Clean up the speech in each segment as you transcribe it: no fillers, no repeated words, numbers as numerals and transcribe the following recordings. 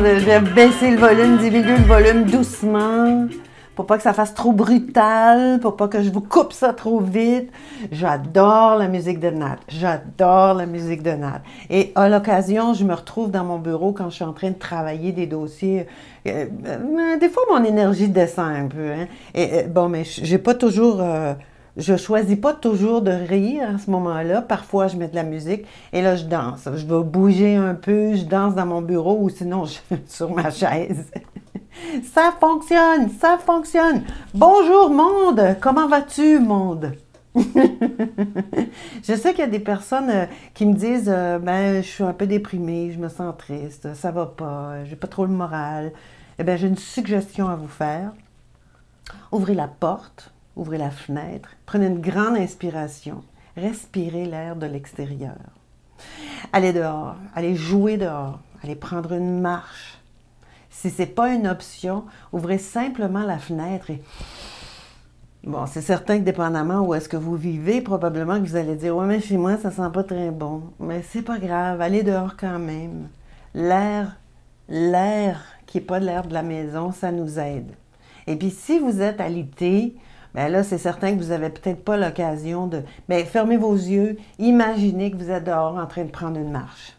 Je vais baisser le volume, diminuer le volume doucement, pour pas que ça fasse trop brutal, pour pas que je vous coupe ça trop vite. J'adore la musique de Nat. J'adore la musique de Nat. Et à l'occasion, je me retrouve dans mon bureau quand je suis en train de travailler des dossiers. Des fois, mon énergie descend un peu. Hein. Bon, mais j'ai pas toujours... je choisis pas toujours de rire à ce moment-là. Parfois, je mets de la musique et là, je danse. Je vais bouger un peu, je danse dans mon bureau ou sinon, sur ma chaise. Ça fonctionne, ça fonctionne. Bonjour, monde! Comment vas-tu, monde? Je sais qu'il y a des personnes qui me disent ben, je suis un peu déprimée, je me sens triste, ça va pas, j'ai pas trop le moral. Eh bien, j'ai une suggestion à vous faire. Ouvrez la porte. Ouvrez la fenêtre, prenez une grande inspiration, respirez l'air de l'extérieur. Allez dehors, allez jouer dehors, allez prendre une marche. Si ce n'est pas une option, ouvrez simplement la fenêtre et... Bon, c'est certain que dépendamment où est-ce que vous vivez, probablement que vous allez dire « Ouais, mais chez moi, ça sent pas très bon. » Mais c'est pas grave, allez dehors quand même. L'air qui n'est pas l'air de la maison, ça nous aide. Et puis si vous êtes alité, bien là, c'est certain que vous n'avez peut-être pas l'occasion de... Bien, fermez vos yeux, imaginez que vous êtes dehors en train de prendre une marche.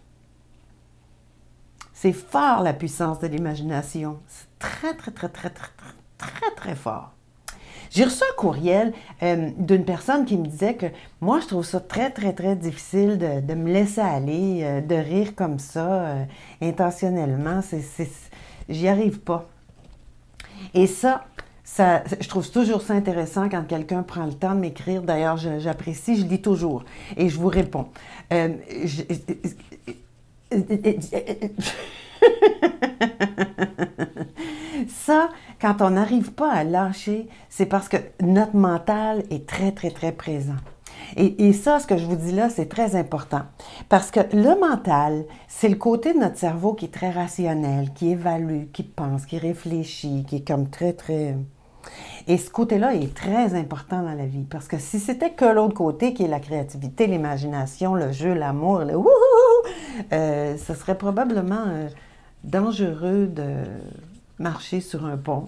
C'est fort, la puissance de l'imagination. C'est très, très, très, très, très, très, très, très fort. J'ai reçu un courriel d'une personne qui me disait que moi, je trouve ça très, très, très difficile de me laisser aller, de rire comme ça, intentionnellement. J'y arrive pas. Et ça, je trouve toujours ça intéressant quand quelqu'un prend le temps de m'écrire. D'ailleurs, j'apprécie, je lis toujours et je vous réponds. Ça, quand on n'arrive pas à lâcher, c'est parce que notre mental est très, très, très présent. Et ça, ce que je vous dis là, c'est très important. Parce que le mental, c'est le côté de notre cerveau qui est très rationnel, qui évalue, qui pense, qui réfléchit, qui est comme très, très... Et ce côté-là est très important dans la vie. Parce que si c'était que l'autre côté, qui est la créativité, l'imagination, le jeu, l'amour, le wouhou, ce serait probablement dangereux de marcher sur un pont.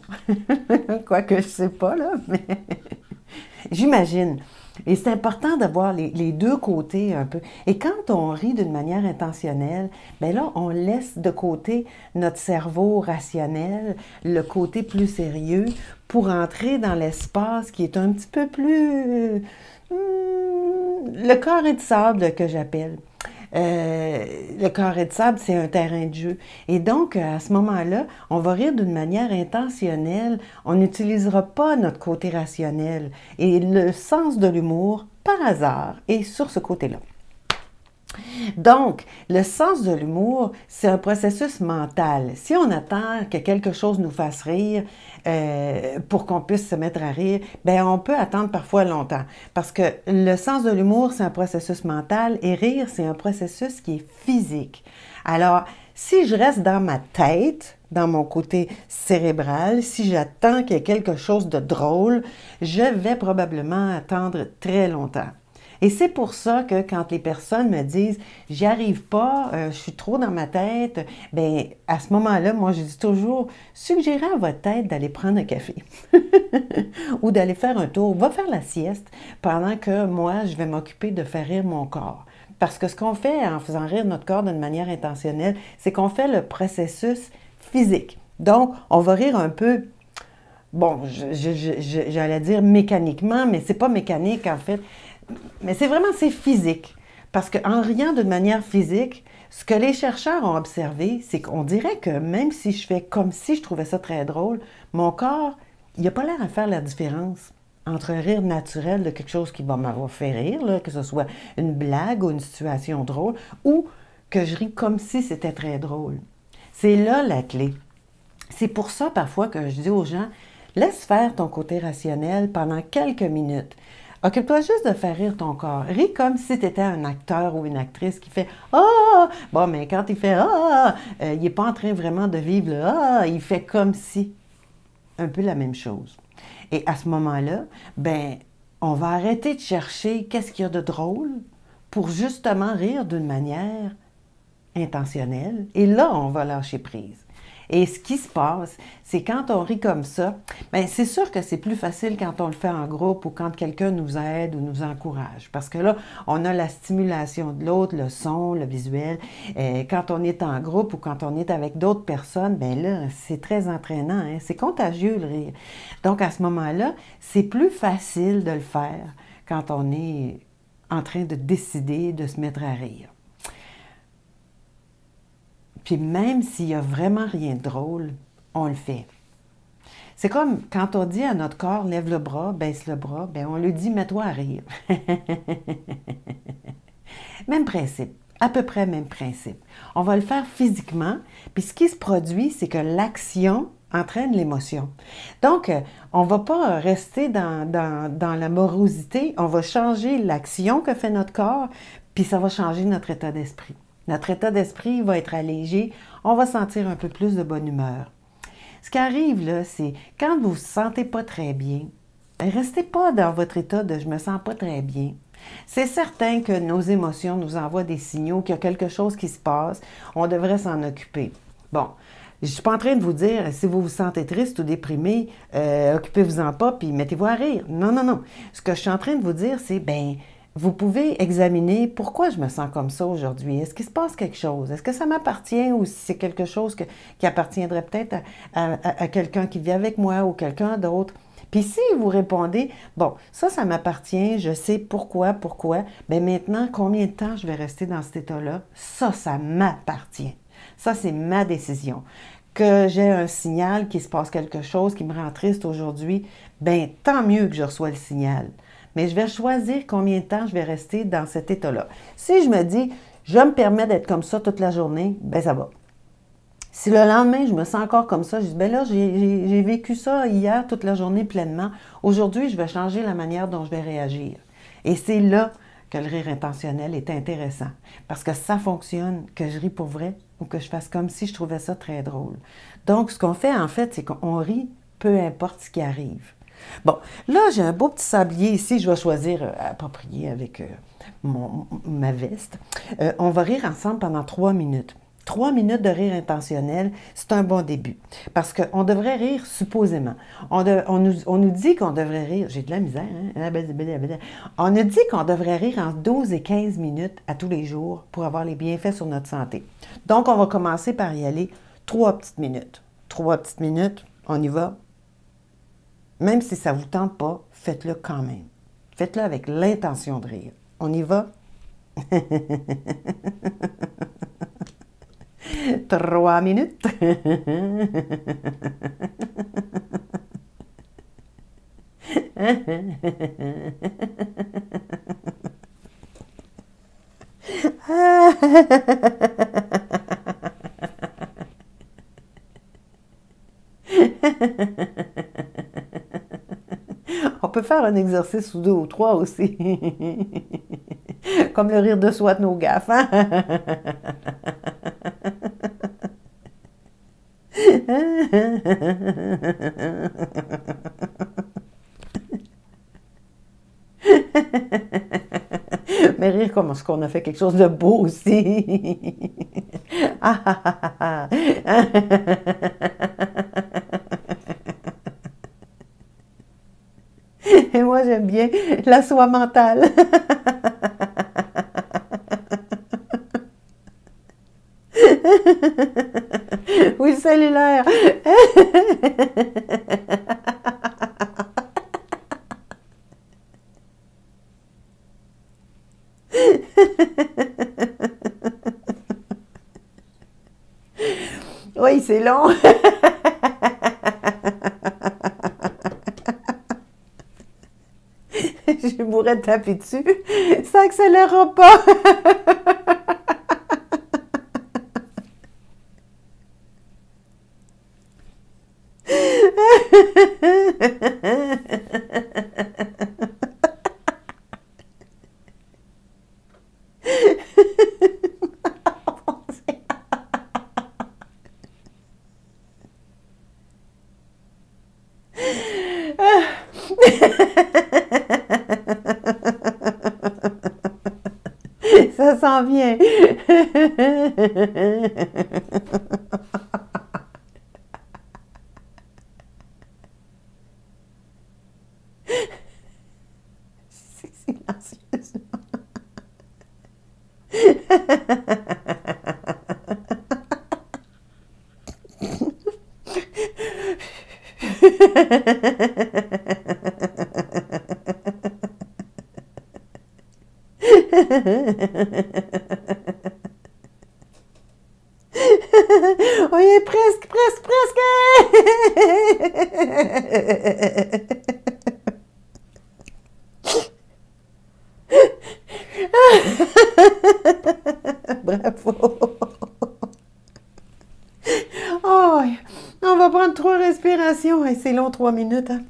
Quoique je sais pas, là, mais j'imagine. Et c'est important d'avoir les deux côtés un peu. Et quand on rit d'une manière intentionnelle, bien là, on laisse de côté notre cerveau rationnel, le côté plus sérieux, pour entrer dans l'espace qui est un petit peu plus... le carré de sable que j'appelle. Le carré de sable, c'est un terrain de jeu. Et donc, à ce moment-là, on va rire d'une manière intentionnelle. On n'utilisera pas notre côté rationnel. Et le sens de l'humour, par hasard, est sur ce côté-là. Donc, le sens de l'humour, c'est un processus mental. Si on attend que quelque chose nous fasse rire pour qu'on puisse se mettre à rire, bien, on peut attendre parfois longtemps. Parce que le sens de l'humour, c'est un processus mental et rire, c'est un processus qui est physique. Alors, si je reste dans ma tête, dans mon côté cérébral, si j'attends qu'il y ait quelque chose de drôle, je vais probablement attendre très longtemps. Et c'est pour ça que quand les personnes me disent « j'y arrive pas, je suis trop dans ma tête », bien, à ce moment-là, moi, je dis toujours « suggérez à votre tête d'aller prendre un café ou d'aller faire un tour, va faire la sieste pendant que moi, je vais m'occuper de faire rire mon corps. » Parce que ce qu'on fait en faisant rire notre corps d'une manière intentionnelle, c'est qu'on fait le processus physique. Donc, on va rire un peu... Bon, j'allais dire mécaniquement, mais c'est pas mécanique en fait. Mais c'est physique. Parce qu'en riant d'une manière physique, ce que les chercheurs ont observé, c'est qu'on dirait que même si je fais comme si je trouvais ça très drôle, mon corps, il n'a pas l'air à faire la différence entre un rire naturel de quelque chose qui va m'avoir fait rire, là, que ce soit une blague ou une situation drôle, ou que je ris comme si c'était très drôle. C'est là la clé. C'est pour ça parfois que je dis aux gens, laisse faire ton côté rationnel pendant quelques minutes. Occupe-toi juste de faire rire ton corps. Ris comme si tu étais un acteur ou une actrice qui fait « Ah! » Bon, mais quand il fait « Ah! » il n'est pas en train vraiment de vivre le « Ah! » Il fait comme si. Un peu la même chose. Et à ce moment-là, ben, on va arrêter de chercher qu'est-ce qu'il y a de drôle pour justement rire d'une manière intentionnelle. Et là, on va lâcher prise. Et ce qui se passe, c'est quand on rit comme ça, bien, c'est sûr que c'est plus facile quand on le fait en groupe ou quand quelqu'un nous aide ou nous encourage. Parce que là, on a la stimulation de l'autre, le son, le visuel. Quand on est en groupe ou quand on est avec d'autres personnes, bien là, c'est très entraînant, hein? C'est contagieux le rire. Donc à ce moment-là, c'est plus facile de le faire quand on est en train de décider de se mettre à rire. Puis même s'il n'y a vraiment rien de drôle, on le fait. C'est comme quand on dit à notre corps, lève le bras, baisse le bras, bien on lui dit, mets-toi à rire. Même principe, à peu près même principe. On va le faire physiquement, puis ce qui se produit, c'est que l'action entraîne l'émotion. Donc, on ne va pas rester dans la morosité, on va changer l'action que fait notre corps, puis ça va changer notre état d'esprit. Notre état d'esprit va être allégé, on va sentir un peu plus de bonne humeur. Ce qui arrive, là, c'est quand vous ne vous sentez pas très bien, restez pas dans votre état de « je me sens pas très bien ». C'est certain que nos émotions nous envoient des signaux qu'il y a quelque chose qui se passe, on devrait s'en occuper. Bon, je ne suis pas en train de vous dire, si vous vous sentez triste ou déprimé, occupez-vous-en pas puis mettez-vous à rire. Non, non, non. Ce que je suis en train de vous dire, c'est, ben, vous pouvez examiner pourquoi je me sens comme ça aujourd'hui. Est-ce qu'il se passe quelque chose? Est-ce que ça m'appartient ou si c'est quelque chose qui appartiendrait peut-être à quelqu'un qui vit avec moi ou quelqu'un d'autre? Puis si vous répondez, bon, ça m'appartient, je sais pourquoi, bien maintenant, combien de temps je vais rester dans cet état-là? Ça m'appartient. Ça, c'est ma décision. Que j'ai un signal qu'il se passe quelque chose qui me rend triste aujourd'hui, bien, tant mieux que je reçois le signal. Mais je vais choisir combien de temps je vais rester dans cet état-là. Si je me dis, je me permets d'être comme ça toute la journée, bien, ça va. Si le lendemain, je me sens encore comme ça, je dis, bien là, j'ai vécu ça hier toute la journée pleinement. Aujourd'hui, je vais changer la manière dont je vais réagir. Et c'est là que le rire intentionnel est intéressant. Parce que ça fonctionne, que je ris pour vrai ou que je fasse comme si je trouvais ça très drôle. Donc, ce qu'on fait, en fait, c'est qu'on rit peu importe ce qui arrive. Bon, là, j'ai un beau petit sablier ici. Je vais choisir approprié avec ma veste. On va rire ensemble pendant 3 minutes. 3 minutes de rire intentionnel, c'est un bon début. Parce qu'on devrait rire supposément. On nous dit qu'on devrait rire, j'ai de la misère, hein? On nous dit qu'on devrait rire en 12 et 15 minutes à tous les jours pour avoir les bienfaits sur notre santé. Donc, on va commencer par y aller 3 petites minutes. 3 petites minutes, on y va. Même si ça ne vous tente pas, faites-le quand même. Faites-le avec l'intention de rire. On y va? 3 minutes. On peut faire un exercice ou 2 ou 3 aussi. Comme le rire de soi de nos gaffes, hein? Mais rire comme ce qu'on a fait quelque chose de beau aussi. Et moi, j'aime bien la soie mentale. Oui, le cellulaire. Oui, c'est long. Je pourrais te taper dessus. Ça accélérera pas. Ça s'en vient. Oui, presque, presque, presque! Bravo! Oh, on va prendre 3 respirations. Hey, c'est long, 3 minutes. Hein?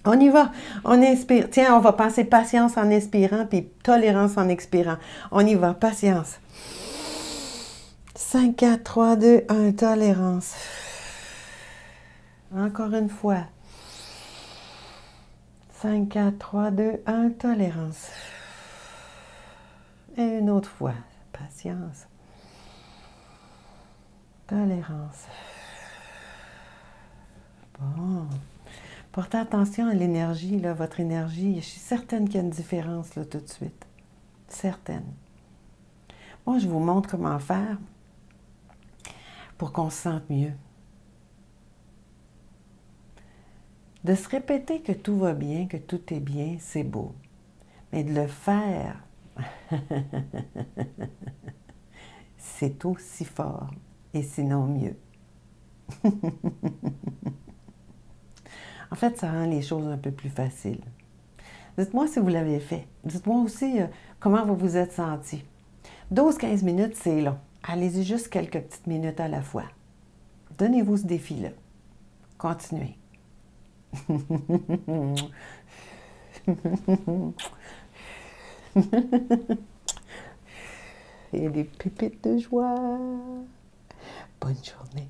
On y va. On inspire. Tiens, on va penser patience en inspirant, puis tolérance en expirant. On y va. Patience. 5, 4, 3, 2, 1. Tolérance. Encore une fois. 5, 4, 3, 2, 1. Tolérance. Et une autre fois. Patience. Tolérance. Bon. Portez attention à l'énergie, là, votre énergie. Je suis certaine qu'il y a une différence là, tout de suite. Certaine. Moi, je vous montre comment faire pour qu'on se sente mieux. De se répéter que tout va bien, que tout est bien, c'est beau. Mais de le faire, c'est aussi fort et sinon mieux. En fait, ça rend les choses un peu plus faciles. Dites-moi si vous l'avez fait. Dites-moi aussi comment vous vous êtes senti. 12-15 minutes, c'est long. Allez-y juste quelques petites minutes à la fois. Donnez-vous ce défi-là. Continuez. Et des pépites de joie. Bonne journée.